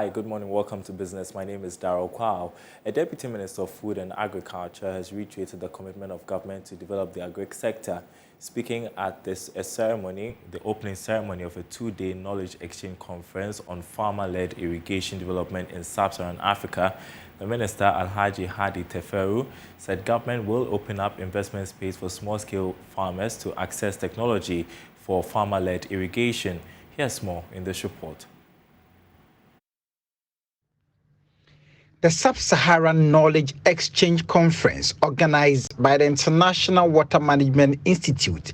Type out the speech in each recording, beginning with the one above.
Hi, good morning. Welcome to Business. My name is Darryl Kwao. A Deputy Minister of Food and Agriculture has reiterated the commitment of government to develop the agri sector. Speaking at the opening ceremony of a two-day knowledge exchange conference on farmer-led irrigation development in sub-Saharan Africa, the Minister, Alhaji Hadi Teferu, said government will open up investment space for small-scale farmers to access technology for farmer-led irrigation. Here's more in this report. The Sub-Saharan Knowledge Exchange Conference, organized by the International Water Management Institute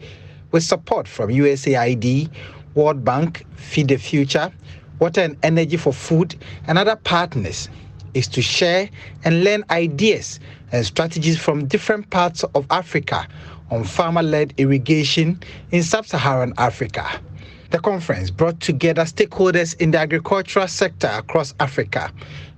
with support from USAID, World Bank, Feed the Future, Water and Energy for Food, and other partners, is to share and learn ideas and strategies from different parts of Africa on farmer-led irrigation in Sub-Saharan Africa. The conference brought together stakeholders in the agricultural sector across Africa.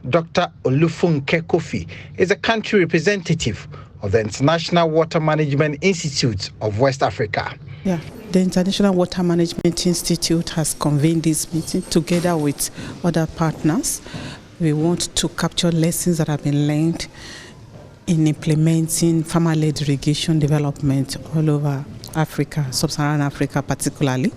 Dr. Olufunke Kofi is a country representative of the International Water Management Institute of West Africa. Yeah, the International Water Management Institute has convened this meeting together with other partners. We want to capture lessons that have been learned in implementing farmer-led irrigation development all over Africa, Sub-Saharan Africa particularly.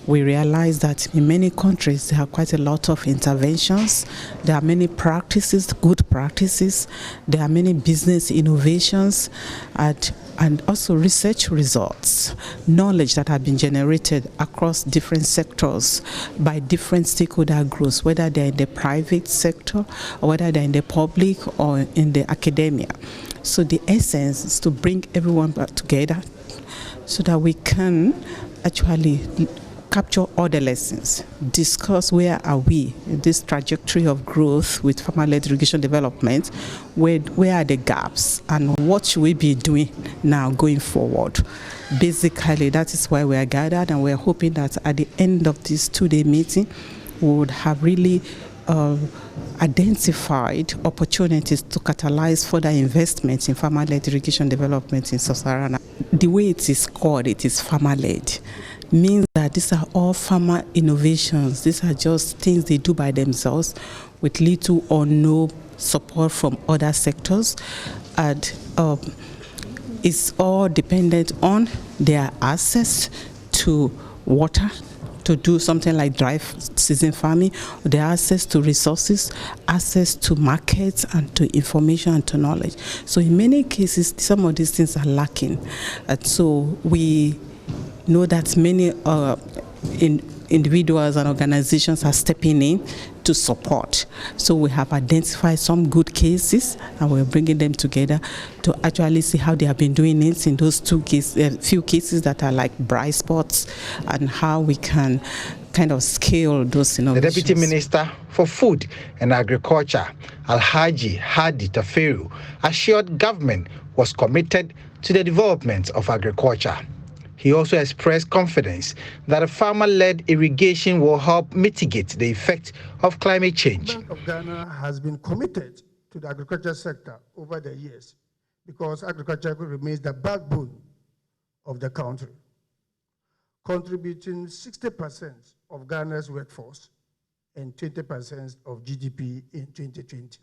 We realize that in many countries there are quite a lot of interventions. There are many practices, good practices. There are many business innovations and also research results, knowledge that have been generated across different sectors by different stakeholder groups, whether they're in the private sector or whether they're in the public or in the academia. So the essence is to bring everyone back together so that we can actually capture all the lessons, discuss where are we in this trajectory of growth with farmer-led irrigation development, where are the gaps, and what should we be doing now going forward. Basically, that is why we are gathered, and we are hoping that at the end of this two-day meeting, we would have really identified opportunities to catalyze further investments in farmer-led irrigation development in Sub-Saharan. The way it is called, it is farmer-led. Means that these are all farmer innovations. These are just things they do by themselves with little or no support from other sectors. And it's all dependent on their access to water to do something like dry season farming, their access to resources, access to markets and to information and to knowledge. So in many cases, some of these things are lacking. And so we know that many individuals and organizations are stepping in to support. So we have identified some good cases and we're bringing them together to actually see how they have been doing it in those few cases that are like bright spots and how we can kind of scale those innovations. The Deputy Minister for Food and Agriculture, Alhaji Hadi Teferu, assured government was committed to the development of agriculture. He also expressed confidence that a farmer-led irrigation will help mitigate the effect of climate change. The Bank of Ghana has been committed to the agriculture sector over the years because agriculture remains the backbone of the country, contributing 60% of Ghana's workforce and 20% of GDP in 2020.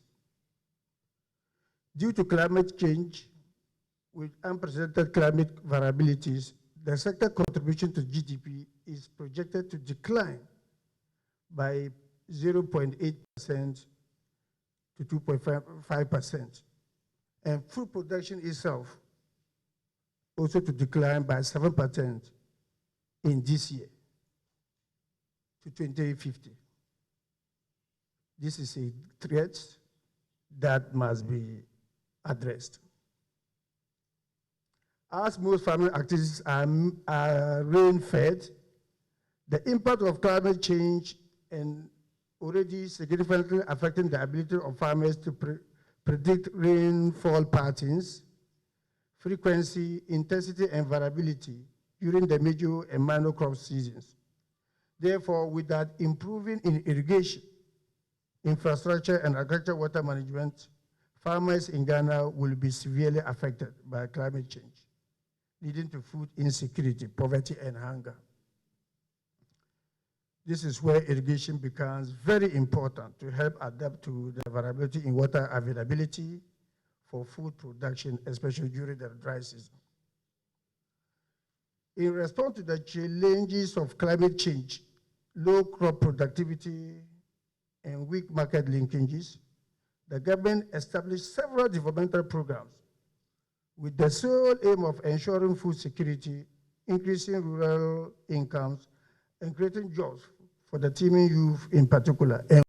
Due to climate change, with unprecedented climate variabilities, the sector contribution to GDP is projected to decline by 0.8% to 2.5%. And food production itself also to decline by 7% in this year to 2050. This is a threat that must be addressed. As most farming activities are rain-fed, the impact of climate change and already significantly affecting the ability of farmers to predict rainfall patterns, frequency, intensity, and variability during the major and minor crop seasons. Therefore, without improving in irrigation, infrastructure, and agricultural water management, farmers in Ghana will be severely affected by climate change, leading to food insecurity, poverty, and hunger. This is where irrigation becomes very important to help adapt to the variability in water availability for food production, especially during the dry season. In response to the challenges of climate change, low crop productivity, and weak market linkages, the government established several developmental programs with the sole aim of ensuring food security, increasing rural incomes, and creating jobs for the teeming youth in particular. And